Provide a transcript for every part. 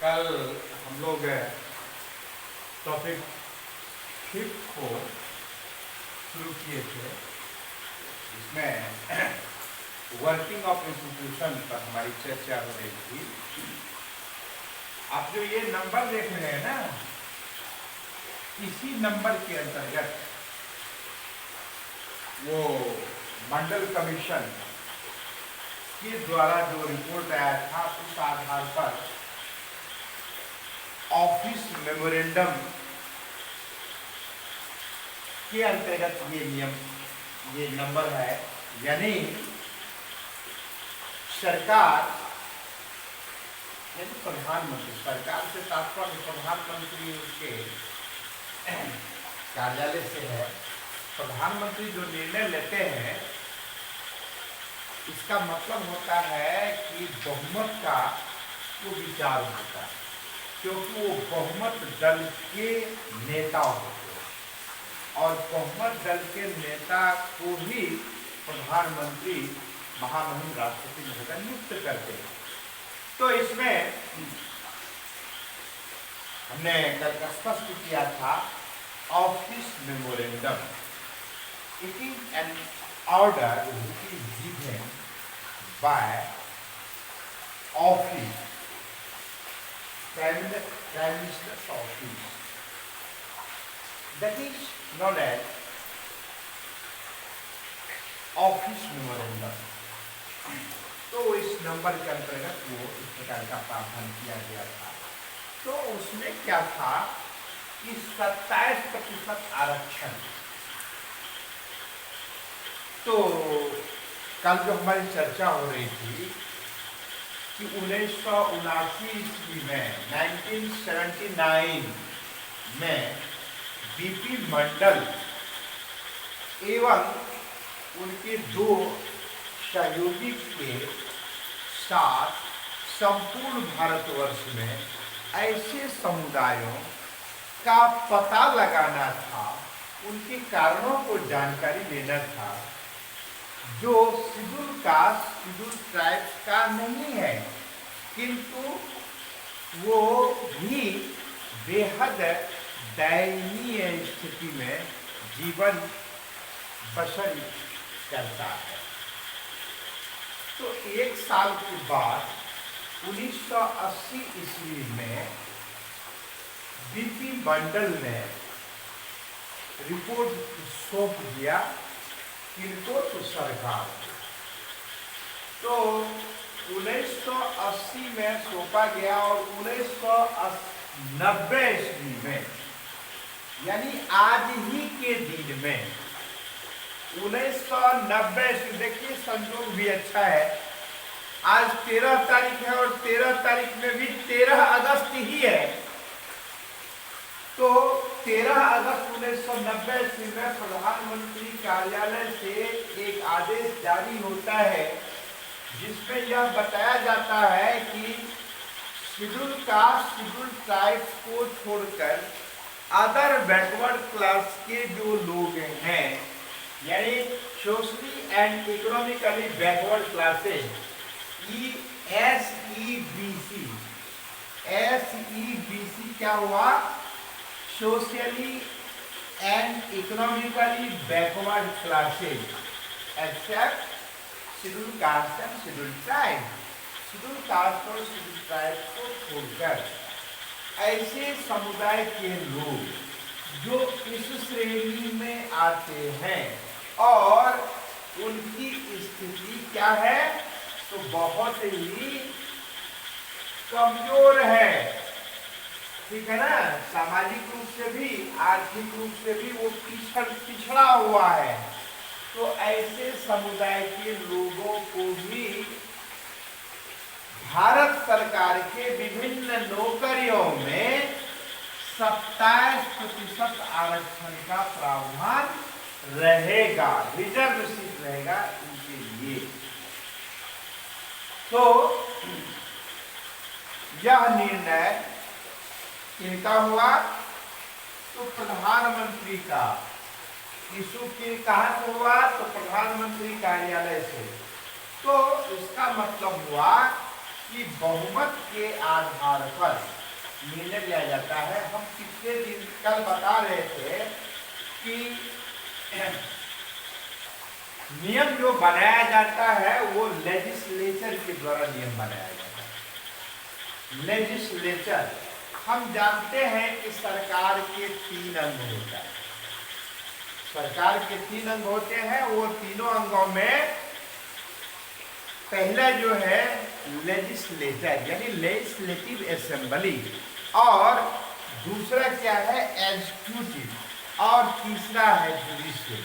कल हम लोग टॉपिक 5 को शुरू किए थे, जिसमें वर्किंग ऑफ इंस्टीट्यूशन पर हमारी चर्चा हो रही थी। आप जो ये नंबर देख रहे हैं ना, इसी नंबर के अंतर्गत वो मंडल कमीशन के द्वारा जो रिपोर्ट आया था, उस आधार पर ऑफिस मेमोरेंडम के अंतर्गत ये नंबर है। यानी सरकार, यानी प्रधानमंत्री, सरकार से तात्पर्य प्रधानमंत्री के कार्यालय से है। प्रधानमंत्री जो निर्णय लेते हैं, इसका मतलब होता है कि बहुमत का वो विचार होता है, क्योंकि वो बहुमत दल के नेता होते हैं और बहुमत दल के नेता को ही प्रधानमंत्री महामहिम राष्ट्रपति महोदय नियुक्त करते हैं। तो इसमें हमने कल स्पष्ट किया था, office memorandum it is an order which is given by office, Prime Minister's office, that is known as office memorandum. तो इस नंबर के अंतर्गत वो इस प्रकार का प्रावधान किया गया था। तो उसमें क्या था कि 27% आरक्षण। तो कल जो हमारी चर्चा हो रही थी कि 1979 ईस्वी में 1979 में बीपी मंडल एवं उनके 2 सहयोगी के साथ संपूर्ण भारतवर्ष में ऐसे समुदायों का पता लगाना था, उनके कारणों को जानकारी लेना था जो शेड्यूल कास्ट, शेड्यूल ट्राइब्स का नहीं है, किंतु वो भी बेहद दयनीय स्थिति में जीवन बसर करता है। तो 1 साल के बाद 1980 ईस्वी में बीपी मंडल ने रिपोर्ट सौंप दिया किनको, तो सरकार। तो 1980 में सौंपा गया और 1990 ईस्वी में, यानी आज ही के दिन में 1990 ईस्वी, देखिए संयोग भी अच्छा है, आज 13 तारीख है और 13 तारीख में भी 13 अगस्त ही है। तो 13 अगस्त 1990 ईस्वी में प्रधानमंत्री कार्यालय से एक आदेश जारी होता है, जिसमें यह बताया जाता है कि शेड्यूल कास्ट, शेड्यूल ट्राइब्स को छोड़कर अदर बैकवर्ड क्लास के जो लोग हैं, यानी socially and economically backward classes, SEBC, SEBC क्या हुआ? Socially and economically backward classes except schedule caste and schedule tribe. Schedule caste और शेड्यूल ट्राइब को छोड़कर ऐसे समुदाय के लोग जो इस श्रेणी में आते हैं और उनकी स्थिति क्या है, तो बहुत ही कमजोर है, ठीक है ना, सामाजिक रूप से भी, आर्थिक रूप से भी वो पिछड़ा हुआ है। तो ऐसे समुदाय के लोगों को भी भारत सरकार के विभिन्न नौकरियों में 27% आरक्षण का प्रावधान रहेगा, रिजर्व सीट रहेगा इनके लिए। तो यह निर्णय इनका हुआ, तो प्रधानमंत्री का इशू के कहां से हुआ, तो प्रधानमंत्री कार्यालय से। तो इसका मतलब हुआ कि बहुमत के आधार पर निर्णय लिया जाता है। हम पिछले दिन कल बता रहे थे कि नियम जो बनाया जाता है वो लेजिस्लेचर के द्वारा नियम बनाया जाता है। लेजिस्लेचर, हम जानते हैं कि सरकार के 3 अंग होता है। सरकार के 3 अंग होते हैं। वो तीनों अंगों में पहला जो है लेजिस्लेचर यानी लेजिस्लेटिव असेंबली, और दूसरा क्या है एग्जीक्यूटिव, और तीसरा है जुडिशियल।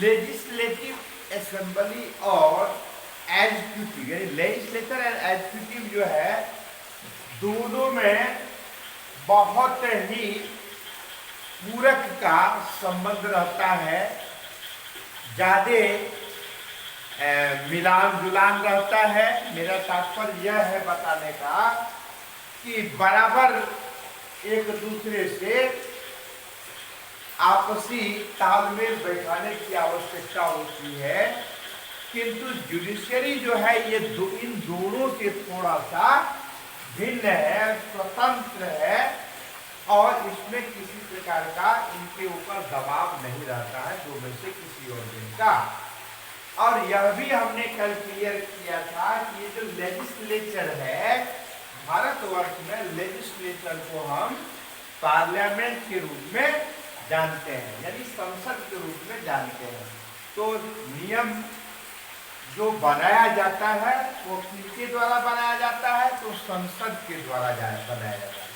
लेजिस्लेटिव असेंबली और एग्जीक्यूटिव यानी लेजिस्लेचर एंड एग्जीक्यूटिव जो है दोनों में बहुत ही पूरक का संबंध रहता है, ज्यादा मिलान जुलान रहता है। मेरा तात्पर्य यह है बताने का कि बराबर एक दूसरे से आपसी तालमेल बैठाने की आवश्यकता होती है, किंतु जुडिशरी जो है ये इन दोनों से थोड़ा सा भिन्न है, स्वतंत्र है, और इसमें किसी प्रकार का इनके ऊपर दबाव नहीं रहता है दो में से किसी और दिन का। और यह भी हमने कल क्लियर किया था कि ये जो लेजिस्लेचर है भारतवर्ष में, लेजिस्लेचर को हम पार्लियामेंट के रूप में जानते हैं यानी संसद के रूप में जानते हैं। तो नियम जो बनाया जाता है वो किसके द्वारा बनाया जाता है, तो संसद के द्वारा बनाया जाता है।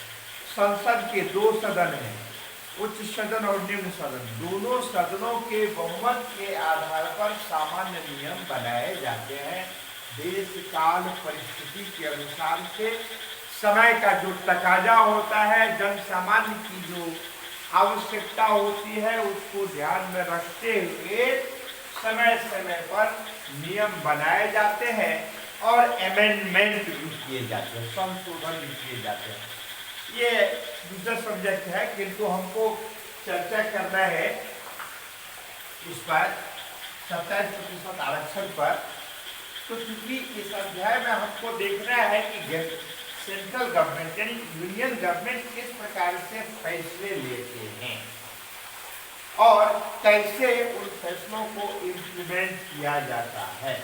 संसद के 2 सदन हैं, उच्च सदन और निम्न सदन। दोनों सदनों के बहुमत के आधार पर सामान्य नियम बनाए जाते हैं। देश काल परिस्थिति के अनुसार से समय का जो तकाजा होता है, जन सामान्य की जो आवश्यकता होती है, उसको ध्यान में रखते हुए समय समय पर नियम बनाए जाते हैं और अमेंडमेंट भी किए जाते हैं, संशोधन भी किए जाते हैं। ये दूसरा सब्जेक्ट है, किंतु हमको चर्चा करना है इस पर 27% आरक्षण पर। तो क्योंकि इस अध्याय में हमको देखना है कि सेंट्रल गवर्नमेंट यानी यूनियन गवर्नमेंट किस प्रकार से फैसले लेते हैं और कैसे उन फैसलों को इम्प्लीमेंट किया जाता है,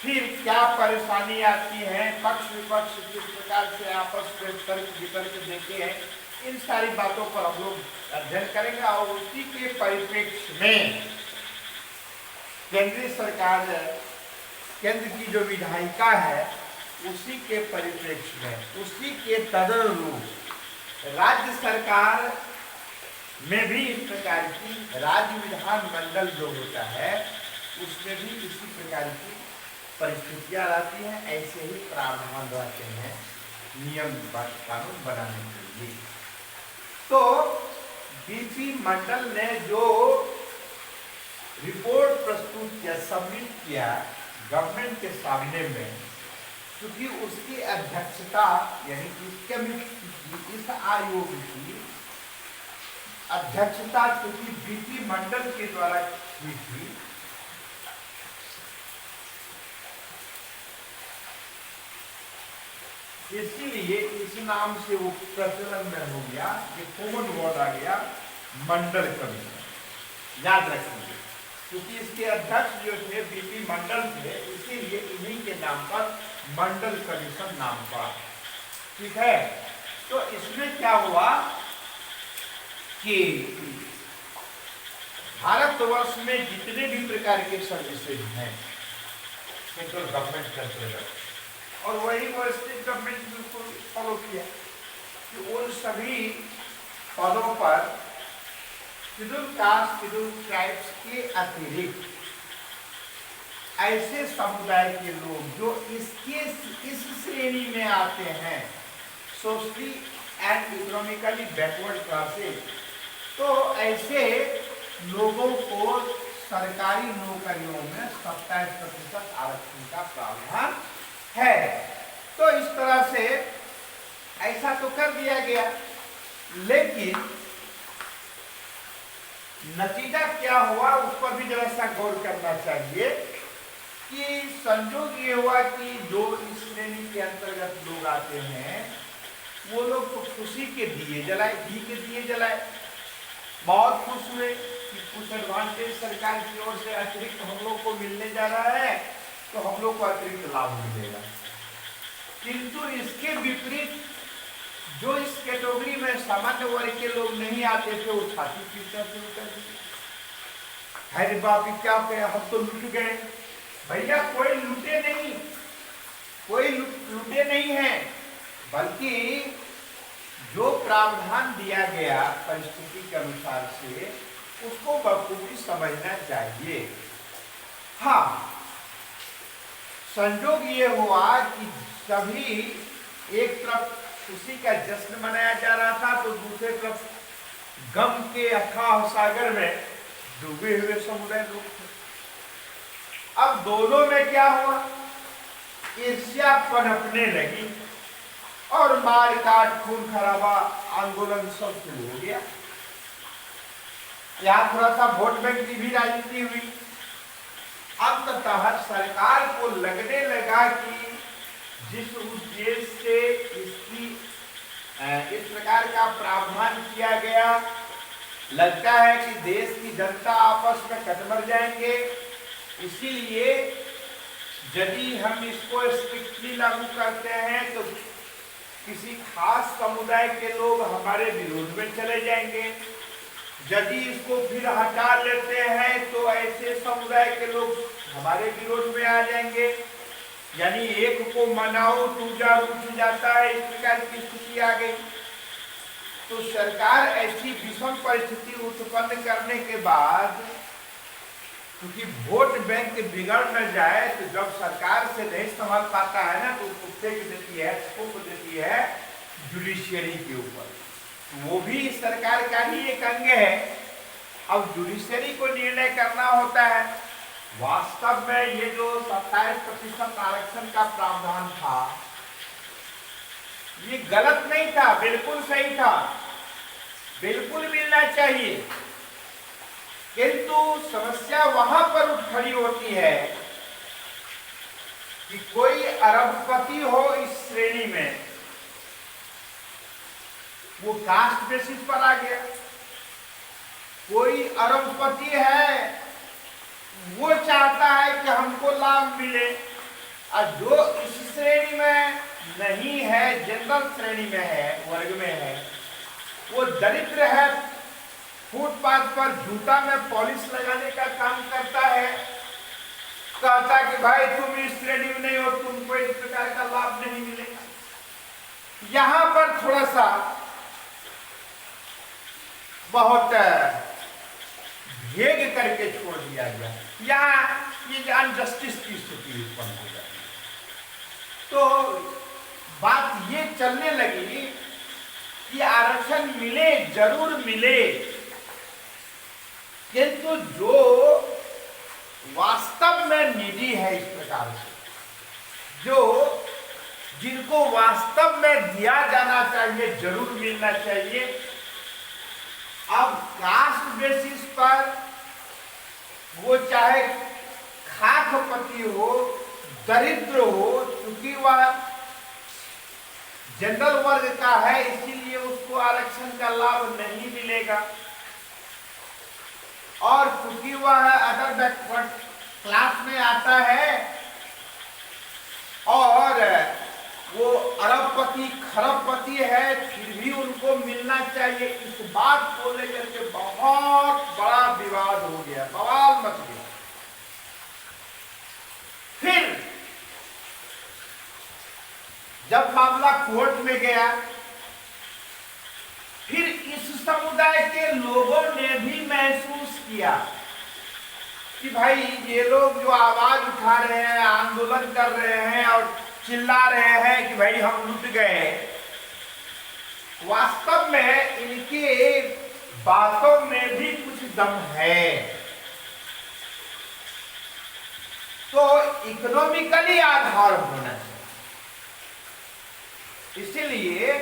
फिर क्या परेशानी आती है, पक्ष विपक्ष किस प्रकार से आपस में तर्क वितर्क देते हैं, इन सारी बातों पर हम लोग अध्ययन करेंगे। और उसी के परिप्रेक्ष्य में केंद्रीय सरकार, केंद्र की जो विधायिका है, उसी के परिप्रेक्ष्य में, उसी के तदनुरूप राज्य सरकार में भी इस प्रकार की राज्य विधान मंडल जो होता है उसमें भी इसी प्रकार की परिस्थितियां रहती हैं। ऐसे ही प्रावधान रहते हैं नियम कानून बनाने के लिए। तो बीपी मंडल ने जो रिपोर्ट प्रस्तुत किया, सबमिट किया गवर्नमेंट के सामने में, क्योंकि उसकी अध्यक्षता यानी इस कमेटी की, इस आयोग की अध्यक्षता क्योंकि बीपी मंडल के द्वारा हुई थी, इसीलिए इस नाम से वो प्रचलन में हो गया, ये कॉमन वर्ड आ गया मंडल कमीशन। याद रखिए, क्योंकि इसके अध्यक्ष जो थे बीपी मंडल थे, इसीलिए इन्हीं के नाम पर मंडल कमीशन नाम पड़ा। ठीक है, तो इसमें क्या हुआ कि भारतवर्ष में जितने भी प्रकार के सर्विसेज हैं सेंट्रल गवर्नमेंट के अंतर्गत, और वही वो स्टेट गवर्नमेंट बिल्कुल फॉलो किया कि उन सभी पदों पर शेड्यूल कास्ट, शेड्यूल ट्राइब्स के अतिरिक्त ऐसे समुदाय के लोग जो इस श्रेणी में आते हैं, socially and economically backward classes, तो ऐसे लोगों को सरकारी नौकरियों में 27% आरक्षण का प्रावधान है। तो इस तरह से ऐसा तो कर दिया गया, लेकिन नतीजा क्या हुआ उस पर भी जरा सा गौर करना चाहिए कि संजोग ये हुआ कि जो इस श्रेणी के अंतर्गत लोग आते हैं वो लोग तो खुशी के दिए जलाए, घी के दिए जलाए, बहुत खुश हुए कि कुछ एडवांटेज सरकार की ओर से अतिरिक्त हम लोग को मिलने जा रहा है, तो हम लोग को अतिरिक्त लाभ मिलेगा। किंतु इसके विपरीत जो इस कैटेगरी में सामान्य वर्ग के लोग नहीं आते थे वो छाती पीटना शुरू कर दिए। अरे बाप क्या कहे, हम तो लूट गए। भैया कोई लूटे नहीं, कोई लूटे नहीं है, बल्कि जो प्रावधान दिया गया परिस्थिति के अनुसार से उसको बखूबी समझना चाहिए। हाँ, संजोग ये हुआ कि सभी एक तरफ खुशी का जश्न मनाया जा रहा था तो दूसरे तरफ गम के अथाह सागर में डूबे हुए समुदाय लोग थे। अब दोनों में क्या हुआ, ईर्ष्या पनपने लगी और मार काट खून खराबा आंदोलन सब शुरू हो गया। यहां थोड़ा सा वोट बैंक की भी राजनीति हुई। अंततः सरकार को लगने लगा कि जिस उद्देश्य से इस प्रकार का प्रावधान किया गया, लगता है कि देश की जनता आपस में कट मर जाएंगे, इसीलिए यदि हम इसको स्ट्रिक्टली लागू करते हैं तो किसी खास समुदाय के लोग हमारे विरोध में चले जाएंगे, यदि इसको फिर हटा लेते हैं तो ऐसे समुदाय के लोग हमारे विरोध में आ जाएंगे, यानी एक को मनाओ दूजा रूठ जाता है, इस प्रकार की स्थिति आ गई। तो सरकार ऐसी विषम परिस्थिति उत्पन्न करने के बाद, क्योंकि वोट बैंक बिगड़ न जाए, तो जब सरकार से नहीं संभाल पाता है ना तो उसको फेंक देती है, थोप देती है जुडिशियरी के ऊपर। वो भी सरकार का ही एक अंग है। अब जुडिशियरी को निर्णय करना होता है। वास्तव में ये जो 27% आरक्षण का प्रावधान था ये गलत नहीं था, बिल्कुल सही था, बिल्कुल मिलना चाहिए। किंतु समस्या वहां पर उठ खड़ी होती है कि कोई अरबपति हो इस श्रेणी में, वो कास्ट बेसिस पर आ गया। कोई अरबपति है वो चाहता है कि हमको लाभ मिले, और जो इस श्रेणी में नहीं है, जनरल श्रेणी में है, वर्ग में है, वो दरिद्र है, फुटपाथ पर जूता में पॉलिश लगाने का काम करता है, कहता कि भाई तुम इस श्रेणी में नहीं हो, तुमको इस प्रकार का लाभ नहीं मिलेगा। यहां पर थोड़ा सा बहुत भेद करके छोड़ दिया गया, यहाँ ये अनजस्टिस की स्थिति उत्पन्न हो जाती। तो बात ये चलने लगी कि आरक्षण मिले, जरूर मिले, किंतु जो वास्तव में निजी है, इस प्रकार से जिनको वास्तव में दिया जाना चाहिए, जरूर मिलना चाहिए। अब कास्ट बेसिस पर वो चाहे खाकपति हो, दरिद्र हो, क्योंकि वह जनरल वर्ग का है इसीलिए उसको आरक्षण का लाभ नहीं मिलेगा, और क्योंकि वह अदर बैकवर्ड क्लास में आता है और वो अरबपति खरबपति है, फिर भी उनको मिलना चाहिए। इस बात को लेकर के बहुत बड़ा विवाद हो गया, बवाल मच गया। फिर जब मामला कोर्ट में गया, फिर इस समुदाय के लोगों ने भी महसूस किया कि भाई ये लोग जो आवाज उठा रहे हैं, आंदोलन कर रहे हैं और चिल्ला रहे हैं कि भाई हम लूट गए, वास्तव में इनके बातों में भी कुछ दम है। तो इकोनॉमिकली आधार होना चाहिए। इसीलिए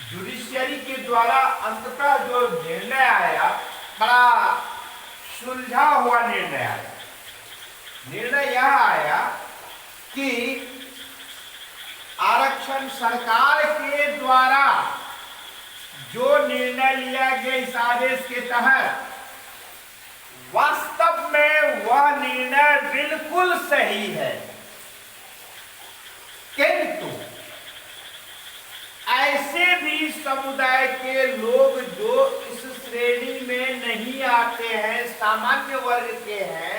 जुडिशियरी के द्वारा अंततः जो निर्णय आया, बड़ा सुलझा हुआ निर्णय आया। निर्णय यह आया कि आरक्षण सरकार के द्वारा जो निर्णय लिया गया इस आदेश के तहत वास्तव में वह निर्णय बिल्कुल सही है, किंतु ऐसे भी समुदाय के लोग जो इस श्रेणी में नहीं आते हैं, सामान्य वर्ग के हैं,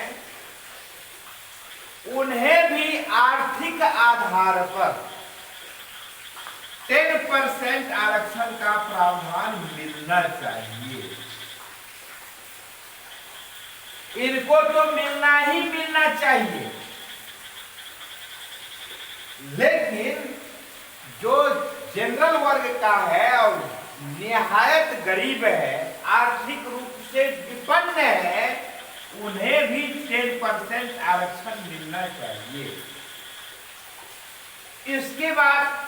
उन्हें भी आर्थिक आधार पर 10% आरक्षण का प्रावधान मिलना चाहिए। इनको तो मिलना ही मिलना चाहिए, लेकिन जो जनरल वर्ग का है और निहायत गरीब है, आर्थिक रूप से विपन्न है, उन्हें भी 10% आरक्षण मिलना चाहिए। इसके बाद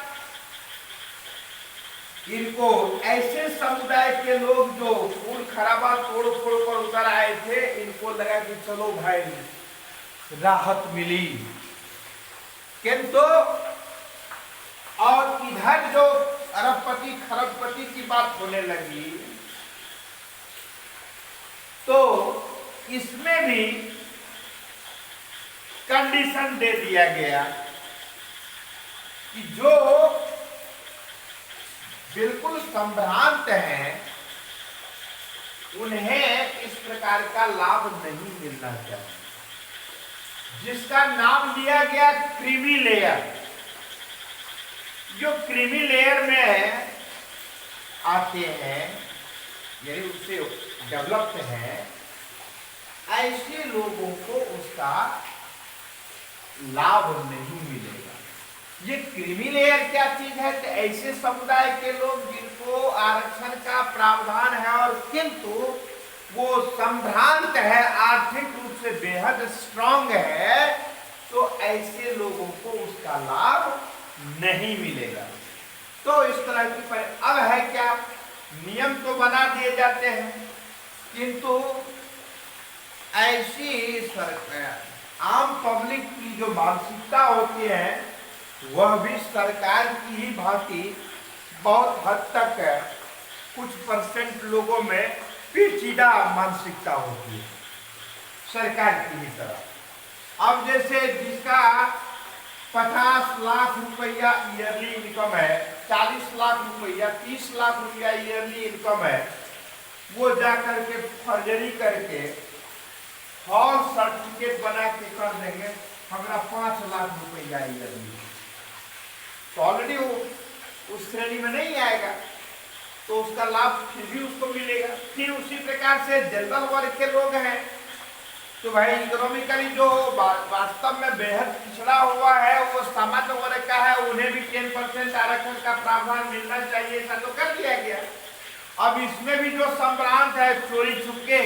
इनको ऐसे समुदाय के लोग जो खून खराबा तोड़ फोड़ कर उतर आए थे, इनको लगा कि चलो भाई राहत मिली, किंतु और इधर जो अरबपति खरबपति की बात होने लगी, तो इसमें भी कंडीशन दे दिया गया कि जो बिल्कुल संभ्रांत हैं उन्हें इस प्रकार का लाभ नहीं मिलना चाहिए, जिसका नाम दिया गया क्रीमी लेयर। जो क्रीमी लेयर में आते हैं, यानी उससे डेवलप्ड हैं, ऐसे लोगों को उसका लाभ नहीं मिलेगा। ये क्रीमी लेयर क्या चीज है? तो ऐसे समुदाय के लोग जिनको आरक्षण का प्रावधान है और किंतु वो संभ्रांत है, आर्थिक रूप से बेहद स्ट्रांग है, तो ऐसे लोगों को उसका लाभ नहीं मिलेगा। तो इस तरह की अब है क्या, नियम तो बना दिए जाते हैं, किंतु ऐसी आम पब्लिक की जो मानसिकता होती है वह भी सरकार की ही भांति बहुत हद तक कुछ परसेंट लोगों में पेचीदा मानसिकता होती है, सरकार की ही तरह। अब जैसे जिसका 50 लाख रुपया ईयरली इनकम है, 40 लाख रुपया, 30 लाख रुपया ईयरली इनकम है, वो जा करके फर्जरी करके और सर्टिफिकेट बना के कर देंगे हमारा 5 लाख रुपया ईयरली, तो ऑलरेडी वो उस श्रेणी में नहीं आएगा, तो उसका लाभ फिर भी उसको मिलेगा। फिर उसी प्रकार से जनरल वर्ग के लोग हैं, तो भाई इकोनॉमिकली जो वास्तव में बेहद पिछड़ा हुआ है, वो सामान्य वर्ग का है, उन्हें भी 10% आरक्षण का प्रावधान मिलना चाहिए, ऐसा तो कर दिया गया। अब इसमें भी जो संभ्रांत है, चोरी छुपके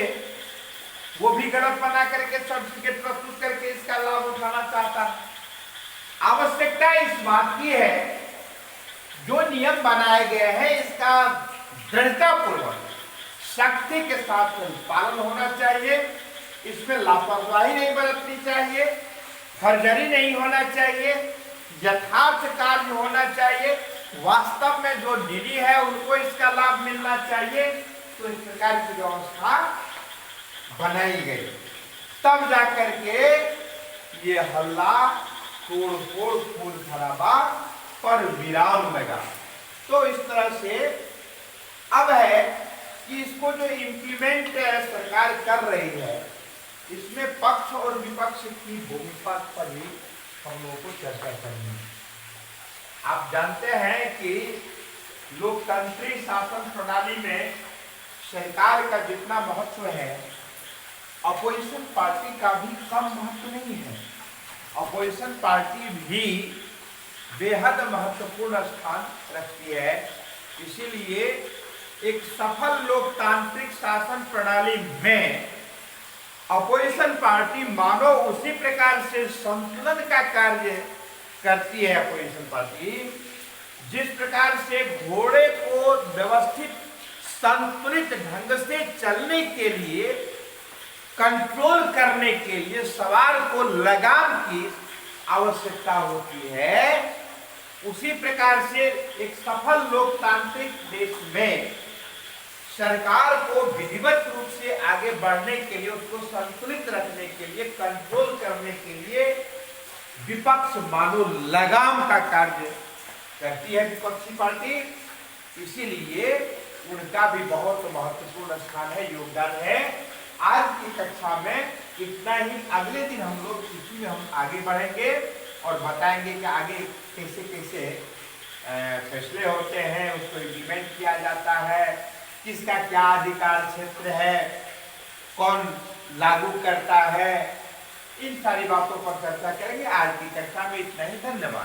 वो भी गलत बना करके सर्टिफिकेट प्रस्तुत करके इसका लाभ उठाना चाहता है। आवश्यकता इस बात की है, जो नियम बनाए गए हैं इसका दृढ़तापूर्वक सख्ती के साथ पालन होना चाहिए, इसमें लापरवाही नहीं बरतनी चाहिए, फर्जरी नहीं होना चाहिए, यथार्थ कार्य होना चाहिए, वास्तव में जो निजी है उनको इसका लाभ मिलना चाहिए। तो इस प्रकार की व्यवस्था बनाई गई, तब जाकर के ये हल्ला तोड़ फोड़ खून खराबा पर विराम लगा। तो इस तरह से अब है कि इसको जो इम्प्लीमेंट सरकार कर रही है, इसमें पक्ष और विपक्ष की भूमिका पर भी हम लोगों को चर्चा करनी है। आप जानते हैं कि लोकतांत्रिक शासन प्रणाली में सरकार का जितना महत्व है, अपोजिशन पार्टी का भी कम महत्व नहीं है। अपोजिशन पार्टी भी बेहद महत्वपूर्ण स्थान रखती है। इसीलिए एक सफल लोकतांत्रिक शासन प्रणाली में अपोजिशन पार्टी मानो उसी प्रकार से संतुलन का कार्य करती है। अपोजिशन पार्टी जिस प्रकार से घोड़े को व्यवस्थित संतुलित ढंग से चलने के लिए कंट्रोल करने के लिए सवार को लगाम की आवश्यकता होती है। उसी प्रकार से एक सफल लोकतांत्रिक देश में सरकार को विधिवत रूप से आगे बढ़ने के लिए, उसको संतुलित रखने के लिए, कंट्रोल करने के लिए विपक्ष मानो लगाम का कार्य करती है विपक्षी पार्टी। इसीलिए उनका भी बहुत महत्वपूर्ण स्थान है, योगदान है। आज की कक्षा में इतना ही। अगले दिन हम लोग इसी में हम आगे बढ़ेंगे और बताएंगे कि आगे कैसे कैसे फैसले होते हैं, उसको इम्प्लीमेंट किया जाता है, किसका क्या अधिकार क्षेत्र है, कौन लागू करता है, इन सारी बातों पर चर्चा करेंगे। आज की कक्षा में इतना ही। धन्यवाद।